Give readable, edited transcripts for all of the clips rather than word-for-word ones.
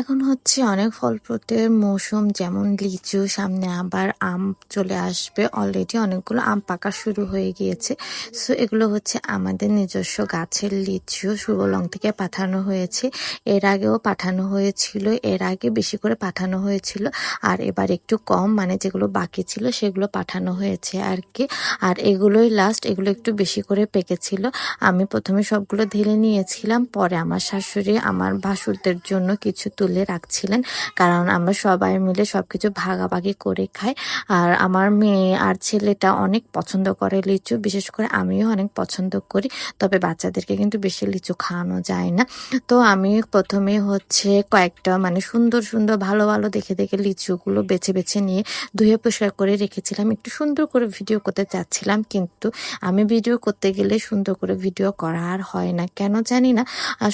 এখন হচ্ছে অনেক ফল ফ্রুটের মৌসুম, যেমন লিচু, সামনে আবার আম চলে আসবে। অলরেডি অনেকগুলো আম পাকা শুরু হয়ে গিয়েছে। সো এগুলো হচ্ছে আমাদের নিজস্ব গাছের লিচু, সুবলং থেকে পাঠানো হয়েছে। এর আগেও পাঠানো হয়েছিল, এর আগে বেশি করে পাঠানো হয়েছিল, আর এবার একটু কম, মানে যেগুলো বাকি ছিল সেগুলো পাঠানো হয়েছে আর কি। আর এগুলোই লাস্ট, এগুলো একটু বেশি করে পেকেছিল। আমি প্রথমে সবগুলো ঢেলে নিয়েছিলাম, পরে আমার শাশুড়ি আমার ভাসুরদের জন্য কিছু তুলে রাখছিলেন, কারণ আমরা সবাই মিলে সবকিছু ভাগাভাগি করে খাই। আর আমার মেয়ে আর ছেলেটা অনেক পছন্দ করে লিচু, বিশেষ করে আমিও অনেক পছন্দ করি। তবে বাচ্চাদেরকে কিন্তু বেশি লিচু খাওয়ানো যায় না। তো আমি প্রথমে হচ্ছে কয়েকটা মানে সুন্দর সুন্দর ভালো ভালো দেখে দেখে লিচুগুলো বেছে বেছে নিয়ে ধুয়ে পরিষ্কার করে রেখেছিলাম। একটু সুন্দর করে ভিডিও করতে চাচ্ছিলাম, কিন্তু আমি ভিডিও করতে গেলে সুন্দর করে ভিডিও করা আর হয় না, কেন জানি না।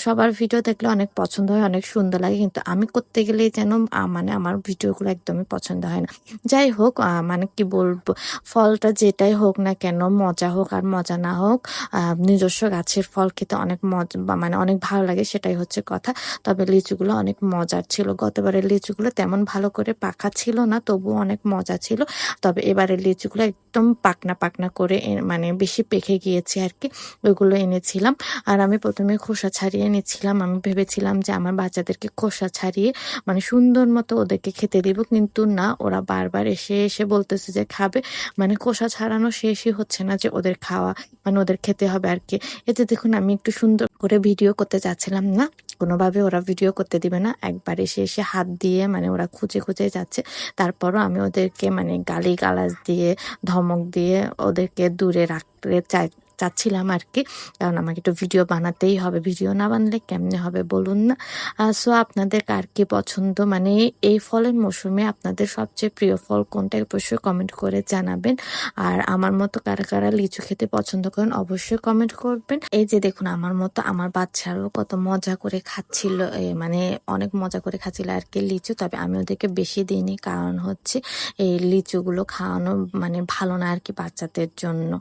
সবার ভিডিও দেখলে অনেক পছন্দ হয়, অনেক সুন্দর লাগে, কিন্তু আমি করতে গেলেই যেন মানে আমার ভিডিওগুলো একদমই পছন্দ হয় না। যাই হোক, মানে কি বলবো, ফলটা যেটাই হোক না কেন, মজা হোক আর মজা না হোক, নিজস্ব গাছের ফল খেতে অনেক মজা, মানে অনেক ভালো লাগে, সেটাই হচ্ছে কথা। তবে লিচুগুলো অনেক মজার ছিল। গতবারের লিচুগুলো তেমন ভালো করে পাকা ছিল না, তবুও অনেক মজা ছিল। তবে এবারের লিচুগুলো একদম পাকনা পাকনা করে মানে বেশি পেকে গিয়েছে আর কি, ওইগুলো এনেছিলাম। আর আমি প্রথমে খোসা ছাড়িয়ে নিচ্ছিলাম। আমি ভেবেছিলাম যে আমার বাচ্চাদেরকে খোসা ছাড়িয়ে মানে সুন্দর মতো ওদেরকে খেতে দিব, কিন্তু না, ওরা বারবার এসে এসে বলতেছে যে খাবে। মানে খোসা ছাড়ানো শেষই হচ্ছে না যে ওদের খাওয়া, মানে ওদের খেতে হবে আর কি। এতে দেখুন, আমি একটু সুন্দর করে ভিডিও করতে চাচ্ছিলাম না, কোনোভাবে ওরা ভিডিও করতে দিবে না। একবার এসে এসে হাত দিয়ে মানে ওরা খুঁজে খুঁজে যাচ্ছে। তারপরও আমি ওদেরকে মানে গালিগালাজ দিয়ে, ধমক দিয়ে ওদেরকে দূরে রাখতে চাচ্ছিলাম আর কি, কারণ আমাকে একটু ভিডিও বানাতেই হবে। ভিডিও না বানালে কেমনে হবে বলুন না। সো আপনাদের কার কি পছন্দ, মানে এই ফলের মৌসুমে আপনাদের সবচেয়ে প্রিয় ফল কোনটা, অবশ্যই কমেন্ট করে জানাবেন। আর আমার মতো কারা কারা লিচু খেতে পছন্দ করেন অবশ্যই কমেন্ট করবেন। এই যে দেখুন, আমার মতো আমার বাচ্চারাও কত মজা করে খাচ্ছিল, মানে অনেক মজা করে খাচ্ছিল আর কি লিচু। তবে আমি ওদেরকে বেশি দিইনি, কারণ হচ্ছে এই লিচুগুলো খাওয়ানো মানে ভালো না আর কি বাচ্চাদের জন্য।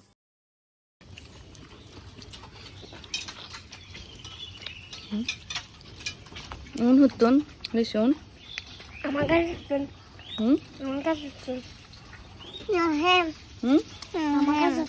হুতন লিসুন আমার কাছে আমার কাছে হ্যাঁ আমার কাছে